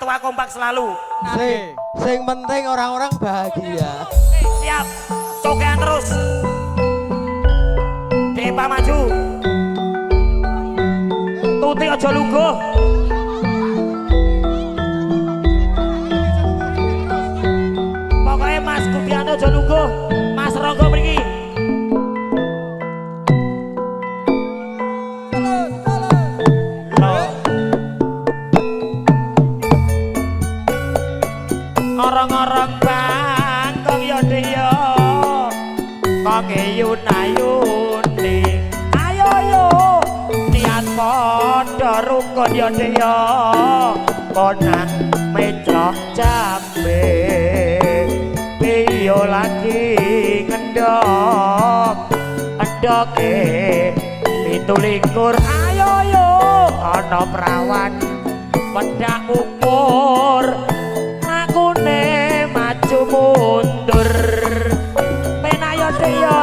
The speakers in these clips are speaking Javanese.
tua kompak selalu. Sing penting orang-orang bahagia. Siap, cokean terus. Depa maju. Tuti aja lungguh. Pokoknya Mas Gudiano aja lungguh. Mas Ronggo mriki. Orang-orang bangkong ya dia kok yun-ayuni ayo yo niat padha rukun ya dia konang mencok jambe piyo lagi ngendok endoke 17 ayo yo ana prawan wedak ukur maju mundur menayo deyo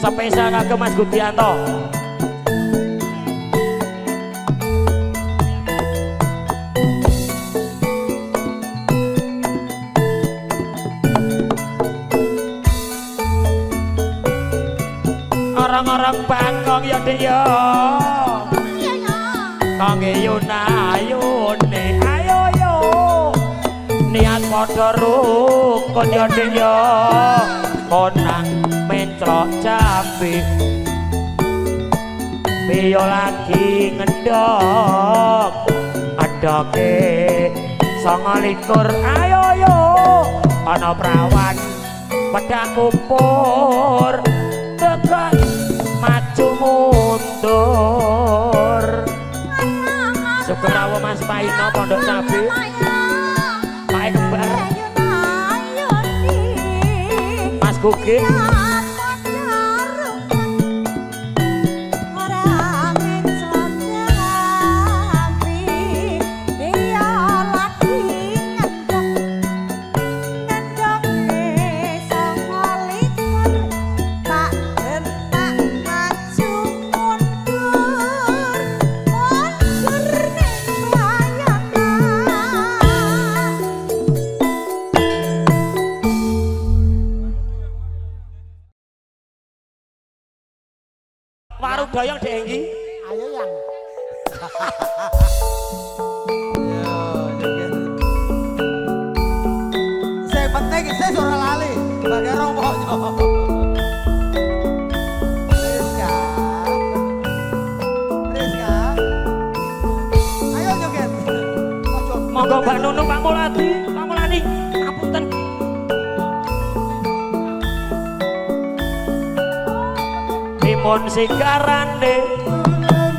spesial kagem Mas Gudianto. Orang-orang Bangkok ya dia kangge yun-ayune ayo yo niat padha rukun ya dia konang mencrok jambe piyo lagi ngendok adoke 29 ayo yo ana prawan wedak kupur tekan maju mundur Sugerawo Mas Paino Pondok Cabe Pak Kembar Mas Gugi Warung doyong Denggi. Ayo yang. Saya penting saya suara lali sebagai rombongan. Rizka. Ayo joget. Monggo Mbak Nunu Pak Muladi, ngapunten. Timun sigarane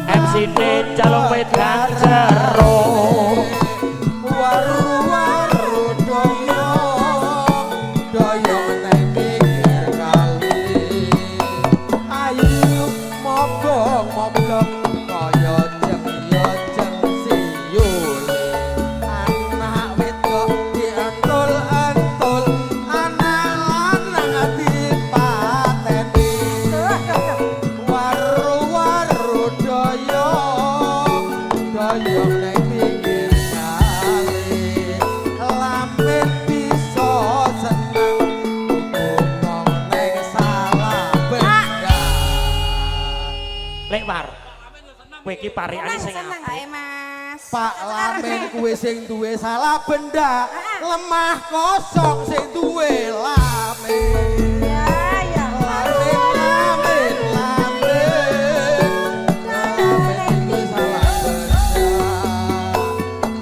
MC-ne calon wedan jero waru-waru doyong nang pinggir kali ayu mobong kaya jeng siyule anak wedok diantul-antul anak Kowe iki parikane sing seneng apik. ae Mas. Pak Lamin kuwi sing duwe salah benda, lemah kosong sing duwe Lamin. Ya ya. Lamin, Lamin, Lamin. Lamin kuwi salah benda.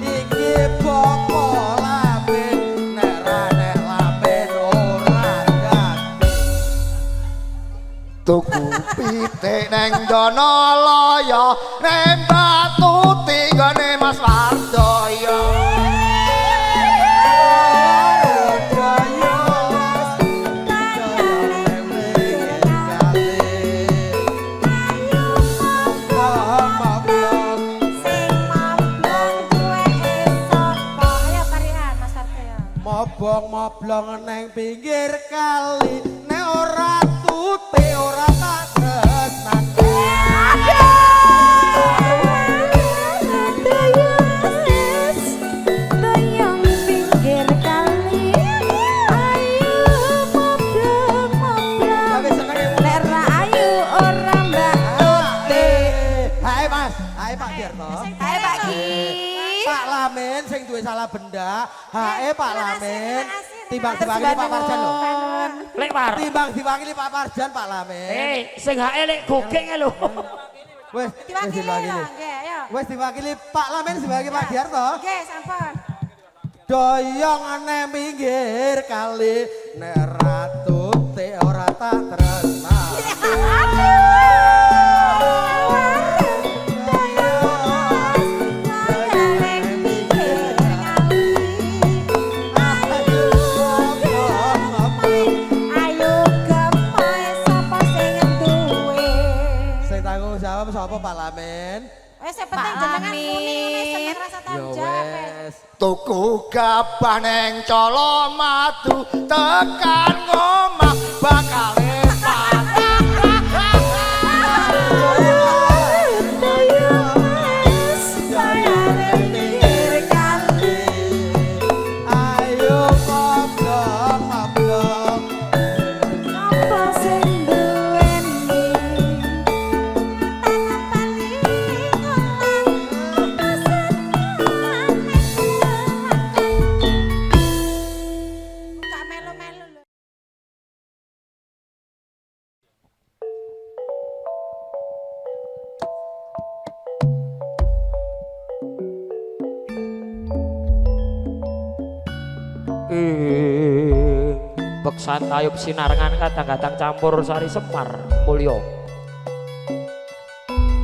Iki popo Lamin, nek ra nek Lamin ora ganti. Tuku pitik neng dono loyo nembak tuti gane Mas Wardoyo. Moblong neng pinggir kali, nek ora tuti ora tak tresnani. Tapi senenge Hai Mas, hai Pak Tirto. Hai Pak Ki. Pak Lamin sing duwe salah benda, hae Pak Lamin. Timbang Terima diwakili kasih, Pak Marjan lho. Lek Par. Timbang diwakili Pak Marjan Pak Lamin. Sing hae lek gogeng lho. Wes Diwakili diwakili. lho, nggih, ayo. Wes diwakili Pak Lamin sebagai Pak Tirto. Nggih, sampun. Doyong nang pinggir kali, nek ratu te ora tak tresnani. Sing tanggung jawab sapa Pak Lamin? Wes penting jenengan muni wis seneng rasa Ya tanggung jawab. wes. Tuku gabah neng colo madu tekan ngomah bakale Ayo ngobrol ngobrol. Buka melu-melu lho. Beksan tayub sinarengan kadang-kadang campur sari semar mulya.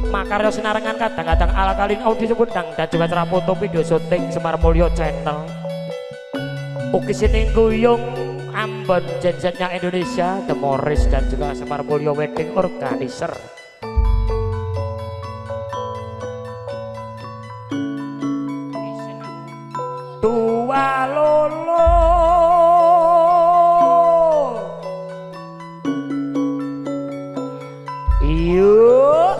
Makarya sinarengan kadang-kadang ala kalin audio sebundang dan juga acara foto video syuting Semar Mulyo channel. Uki sining guyung Ambon jenjennya Indonesia, The Morris dan juga Semar Mulyo Wedding Organizer. Dua lolo yuk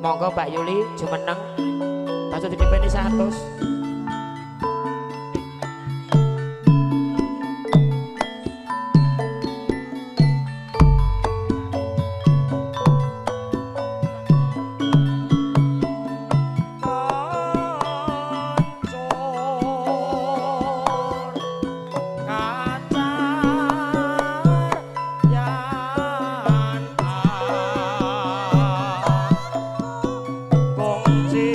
monggo Mbak Yuli jumeneng bakso dipeni 100. Kunci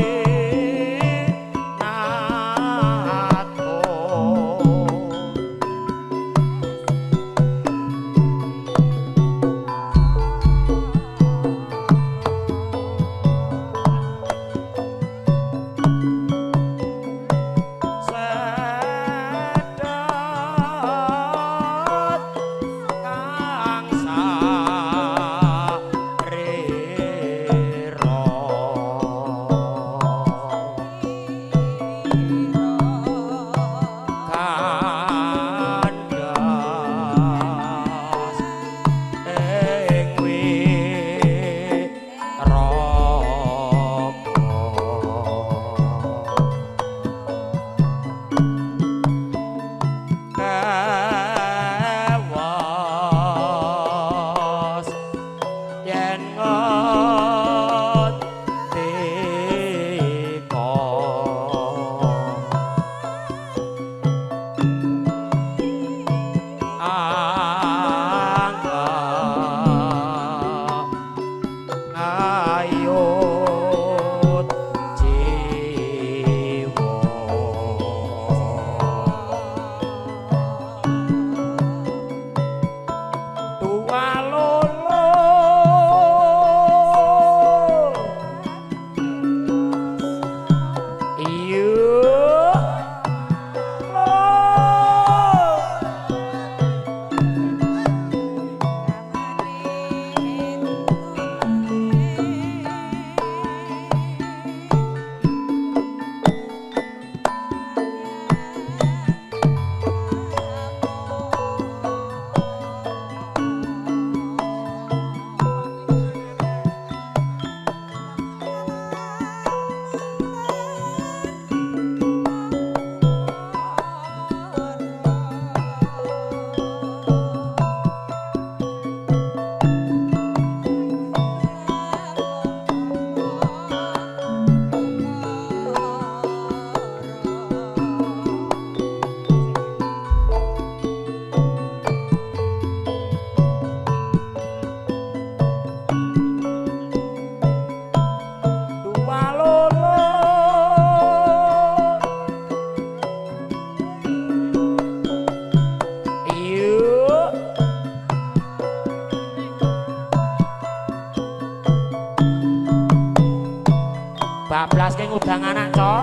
bablas ke ngudang anak cok.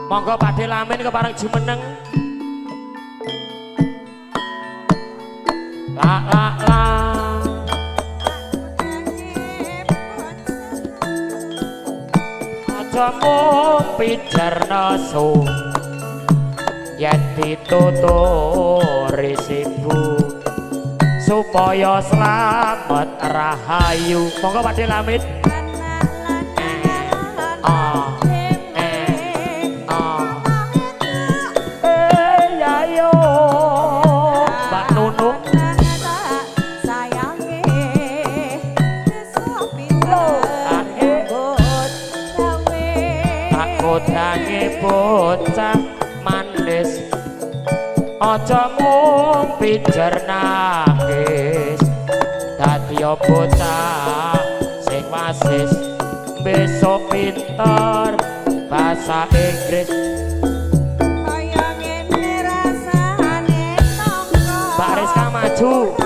Monggo Pakde Lamin kepareng jumeneng. La la la. Aja mung pijar nesu yen dituturi sibu supaya slamet rahayu. Monggo Pakde Lamin. Kodange bocah manis aja mung pijer nangis dadi bocah sing wasis besok pinter bahasa Inggris kaya ngene rasane tangga baris ka maju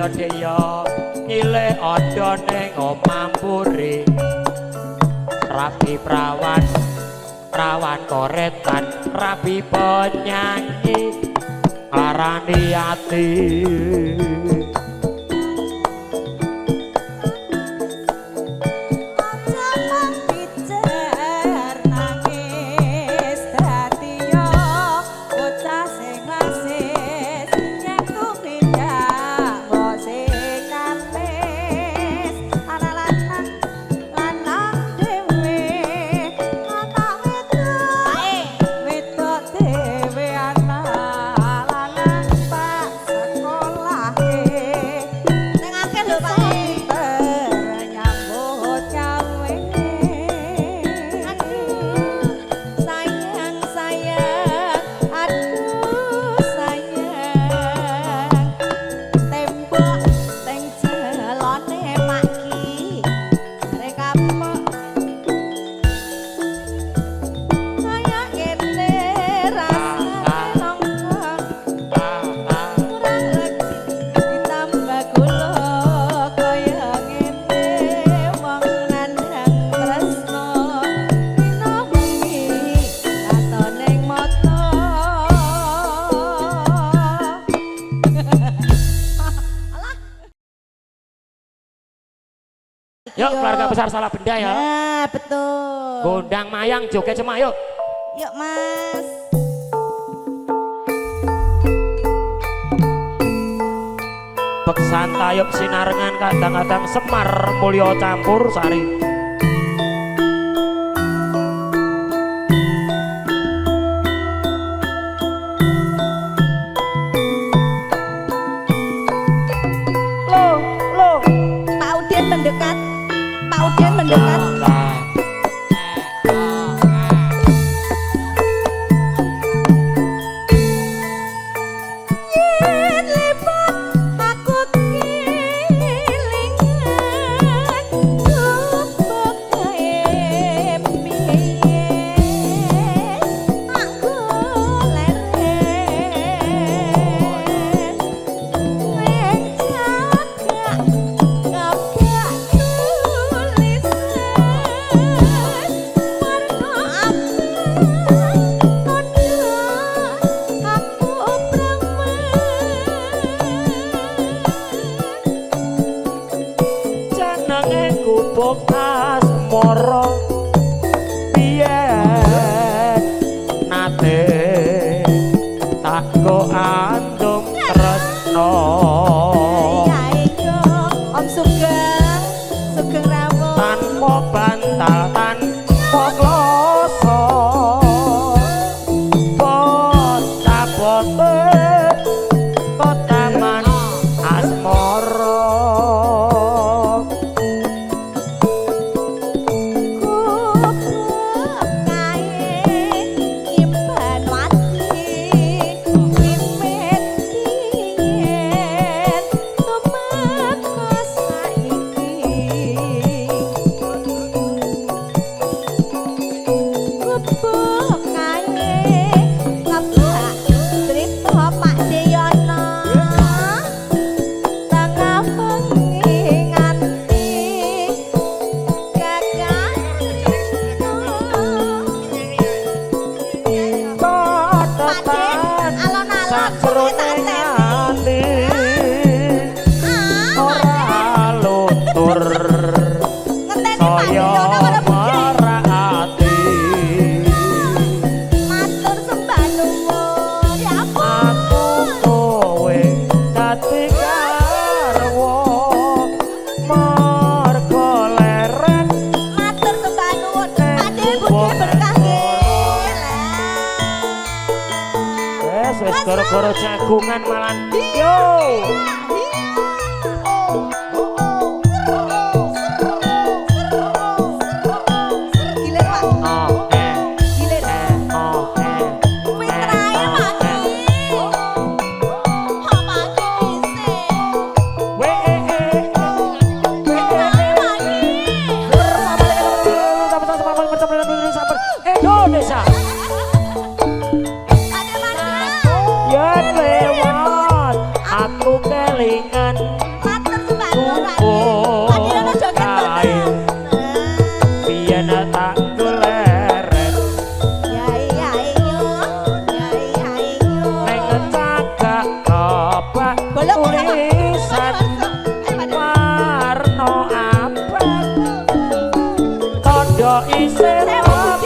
Deya nyilih ada ning omah mburi rabi prawan prawan koretan rabi penyanyi ngarani ati Yuk keluarga besar salah benda ya. Nah, betul. Gondang mayang joget semua yuk. Yuk, Mas. Beksan tayub sinarengan kadang-kadang Semar Mulyo campur sari. Lo Pak Udin mendekat. Pak Udin mendekat. Yen lipat aku kelingan gubuk gawe piye aku leren ning jagak ngabak tulisan warna abang kondo aku jenenge gubuk asmara biyen nate tak go andum tresno Ayo, Om Sugeng, Sugeng Rawuh. tanpa bantal tanpa kloso bocah bote kotaman asmara Gubuk kae imban wati, mimit diyen tumeka saiki. Gubuk kae ngabak tripta Pak Deyono. Tengah bengi nganti gagal kotetan alon-alon sajroning ati Ah, ora luntur ngenteni Pak saya Deyono karo Budi. merati Matur sembah nuwun. Ya aku ampun. kowe dadi garwa marga leren Matur sembah nuwun. Pakde Budi berkah nggih. wis gara-gara jagungan malan yo Gilir, Pak. oh Gilir. oh Pintrae Pakde. Ha Pakde dhisik. we Pintrae Pakde. Indonesia Pakde Pakde. yen lewat aku kelingan Matur sembah nuwun, Pakde. Gubuk Pakde ono joget kae. mboten? biyen tak keleren Yai ayo. Yai ayo. ning cagak kebak Bolong tulisan warna abang kondo isih abang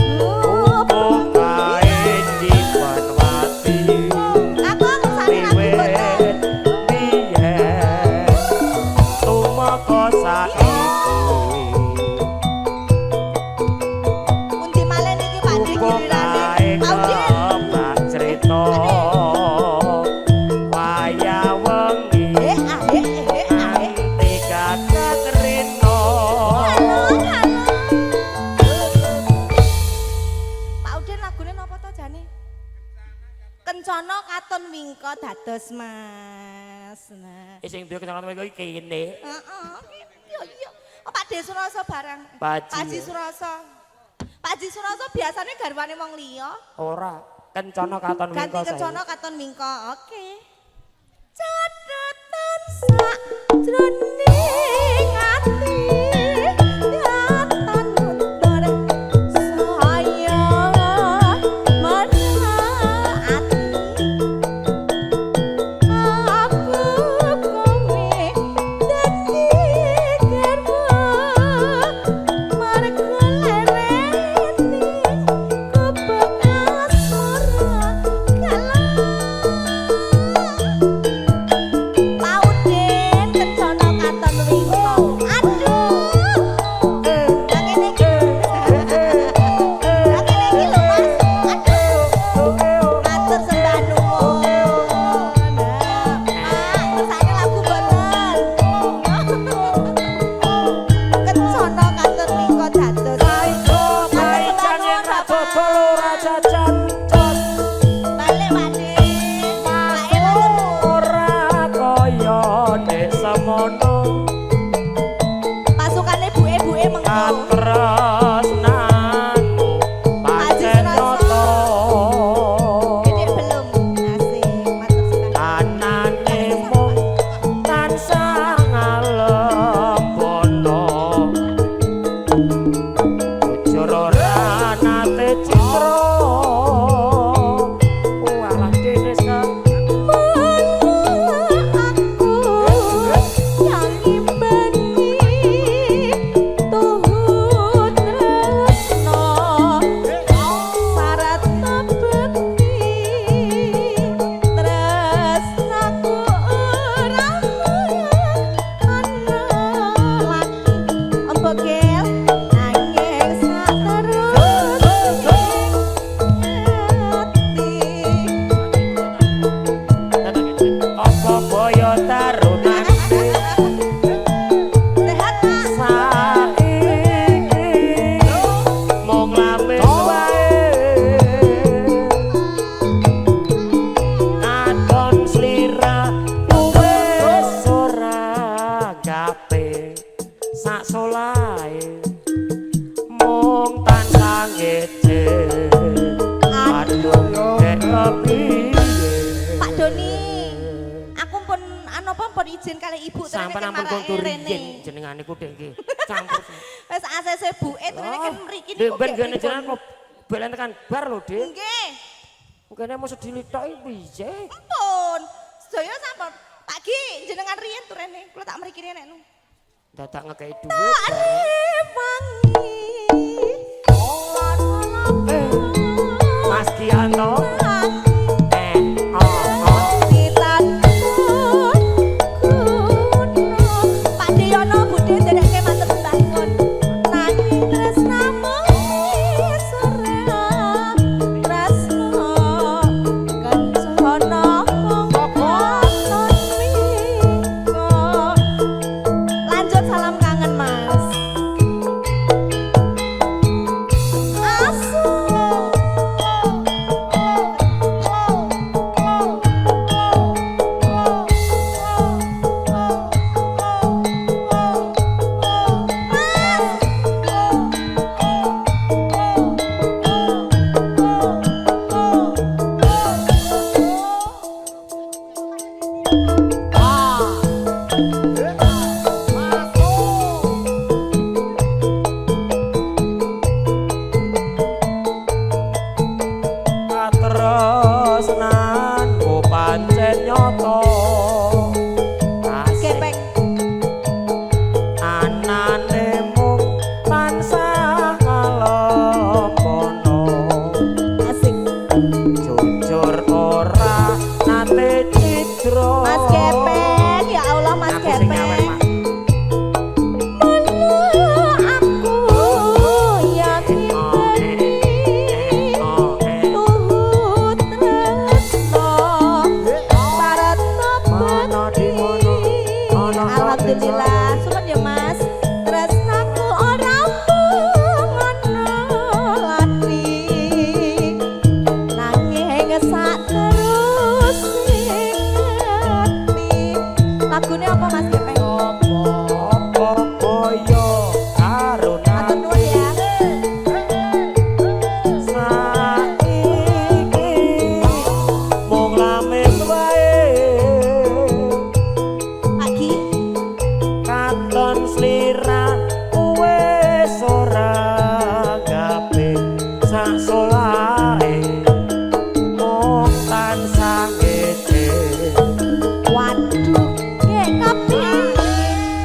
Gubuk kae dipanwati wiwit biyen tumeka saiki Pundi malih niki Pakde Gubuk kae gilirane Audin. kebak crita wayah wengi anti gagat rina Pak Udin lagune napa to jane? Kencana katon wingko dados Mas. Mas. Nah. Sing duwe kecamatan mriko iki kene. Heeh. Iya. Oh, Pak De Suroso barang. Pak Haji Suroso. Pak Haji Suroso biasanya garwane wong liya. Ora, kencana katon mingko. Ganti kencana katon mingko. Oke. Catatan sak jroning ati. Yatan nutur saya merhaati. Aku kowe dadi garwa marga lereni kebak asmara kalah. Pauden kencana katon wingko. Aduh. Lah kene iki. Lah kene iki lho Mas. Aduh. Matur sembah nuwun. Pak, kersane lagu boten. Kencana katon wingko dados. Maican yang radodol ora jajantos. Balik Pakde. Pak matur nuwun. Ora kaya desa mono. Pasukane buke-buke mengko. Katresnanmu pancen nyoto. Dedek belum. Asik, matur sembah. Anane mung tansah ngalembono. Jujur ora nate citra. Walah dene sak. Aku yang imbani tuhu tresno syarat bekti tresnaku ora ana lagi embegel nanging saterusé ati. Apa boyo tarunan Sehat Pak. saiki mung lampir wae aton slira wis ora gape sak solahe mung tansah ngece aduh nek kepiye Pak Doni, aku pun anu apa pun izin kali ibu sampean ampun kontur riyen jenengane ku dek iki campur Wis ACC buke terus kan mriki niku. ben gene jenengan kok balen tekan bar lho Dik Nggih. mungkin mau sedilitoki piye Ampun. Sedaya sampun. Pak Gi, jenengan riyen turene. Kula tak mriki rene nu. dadak ngekei dhuwit bareng. Wangi. Mas Kianto Pak Diyono Budi ndereke matur sembah nuwun. Nanging tresnamu sore tresno kencana katon wingko. Lanjut salam kangen Mas. Yen sliramu wis ora gawe sak solahe mung tansah ngece. Waduh, nggih kepiye?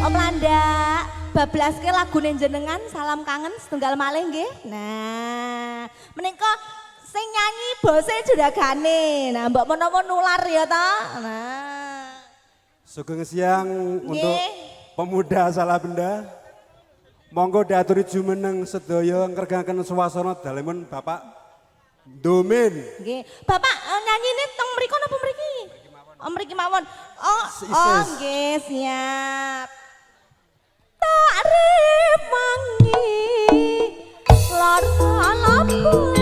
Om Landa, bablaske lagune jenengan Salam Kangen setunggal malih nggih. Nah, menika sing nyanyi bose juragane. Nah, mbok menawa nular ya ta. Nah. Sugeng siang untuk Nggih. pemuda salah benda. Monggo diaturi jumeneng sedaya ngregaken swasana dalemipun Bapak Domin. Nggih. Bapak nyanyine teng mriku napa mriki? Oh, mriki mawon. Oh, Isis. nggih, siap. Tak remangi lara labuh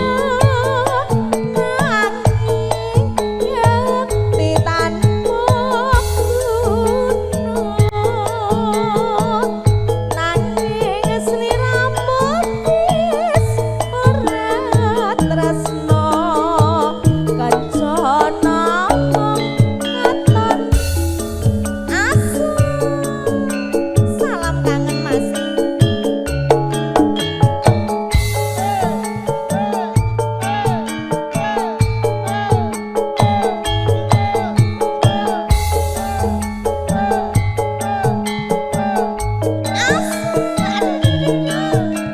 nanging yakti tanpa gunung nanging sliramu wis ora tresno kancana katon asu salam kangen Mas.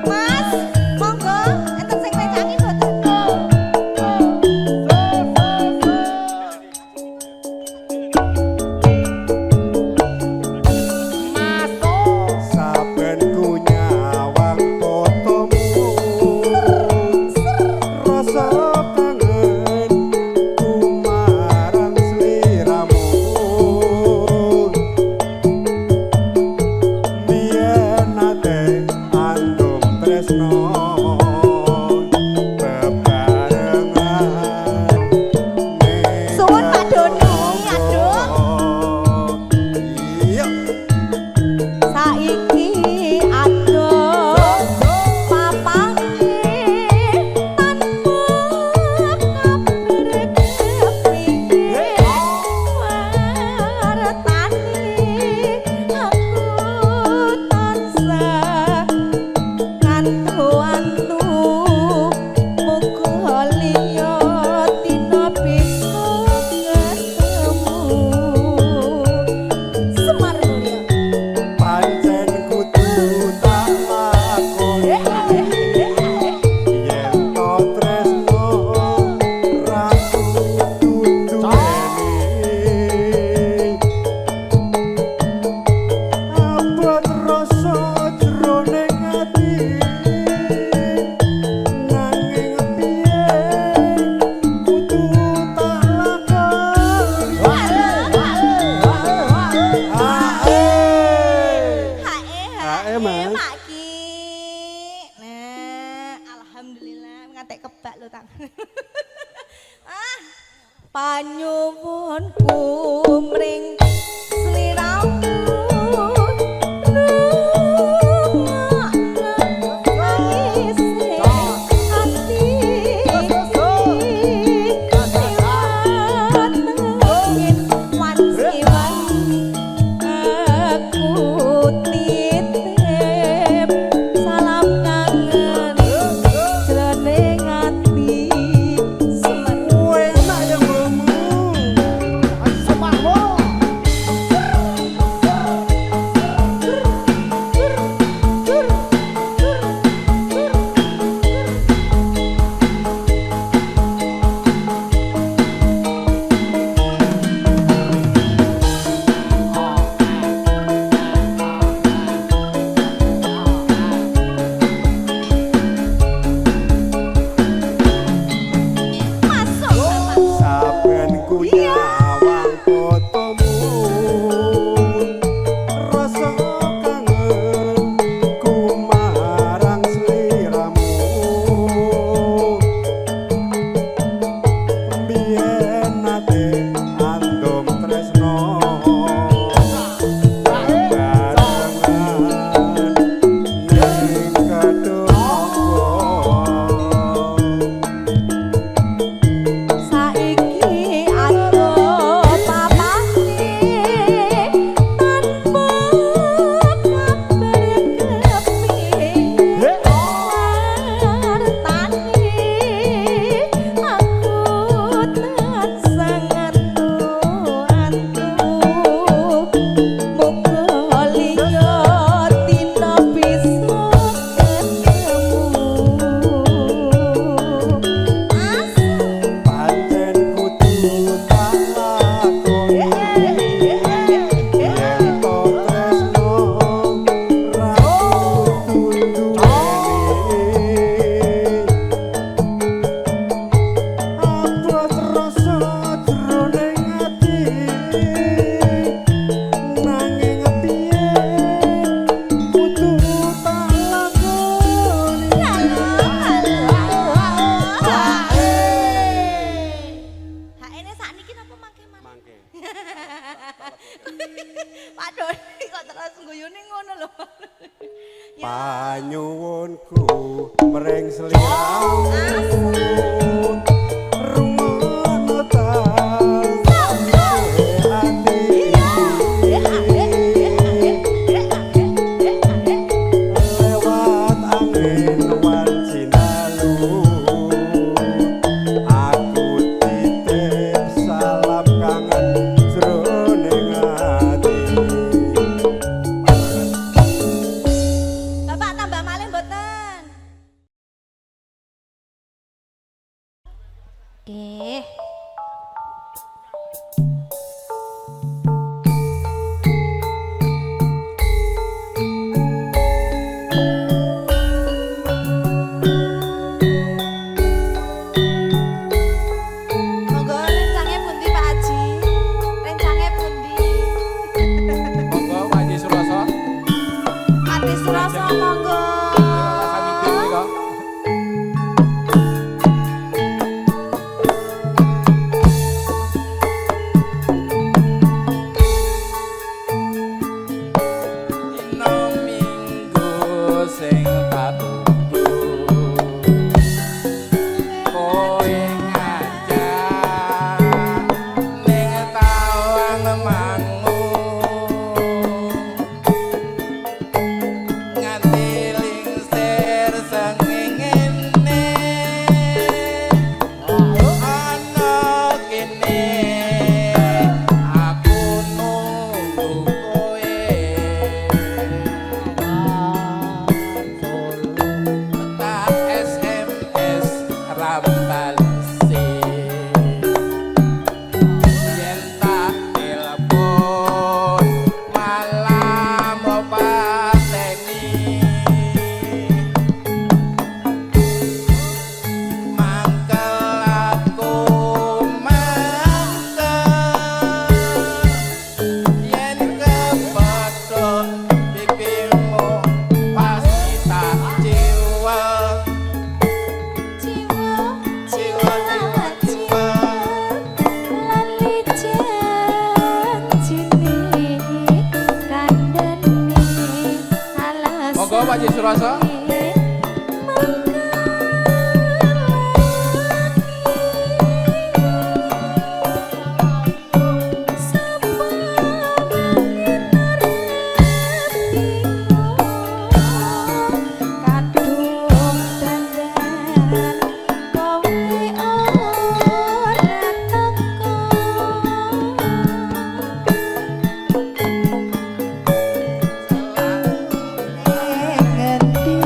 Mas, monggo enten sing pecangi mboten? Saben ku nyawang fotomu rasa kangen ku marang sliramu biyen ate andum tresno bebarengan Suwun Pak Doni, aduh. Iya. Saiki adoh papange tanpa kabar kepiye wartane aku tansah ngantu-antu muga liya dina bisa ketemu Semar Mulya. Pancen kudu tak lakoni yen to tresno ra kudu duweni abot rasa jroning ati nanging piye kudu tak lakoni Hae, Mas. Mak Ki. Nah, alhamdulillah ngantek kebak lho tang. Panyuwunku mring sliramu nangise ati ingin wanci-wanci aku titip salam kangen jroning ati Semar. enak ya bomu. ngono lho. Panyuwunku mring sliramu rungono ta lewat angin wancinalu aku titip salam kangen jroning ati. Bapak tambah malih mboten? Nggih. Monggo rencangnya pundi Pak Haji? Rencangnya pundi? Monggo Pak Haji Suroso. Ati Suroso monggo. Kami dhewe kok. Dina Minggu sing patutu kowe ngajak ning tawang mangu nganti lingsir sengingene ana kene aku nunggu kowe tak SMS rambalse yen tak telepon malah mau pateni mangkel aku mangkel yen kepethuk pipimu pasti tak jiwa jiwa jiwa Lali janjine kandhane alas. Monggo Pak Haji Suroso. Ngerti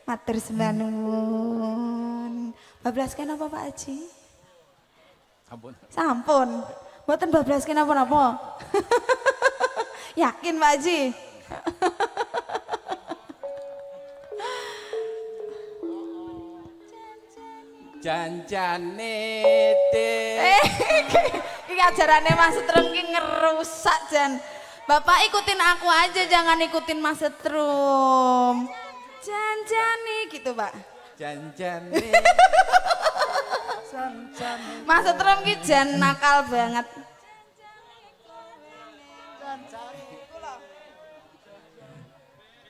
Matur sembah nuwun. Bablasken apa Pak Haji? Sampun. Sampun. Mboten bablasken apa-apa. Yakin Pak Haji? Janjane de. Iki ajarane Mas Setrum ki ngerusak jan. Bapak ikutin aku aja, jangan ikutin Mas Setrum. Janjane gitu, Pak. Janjane. Mas Setrum ki jan nakal banget.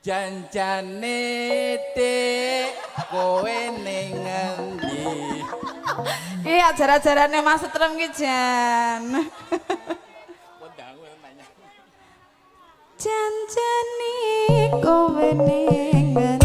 Janjane Dik, kowe ning ngendi? Iki ajar-ajarane Mas Setrum ki jan. Janjane kowe ning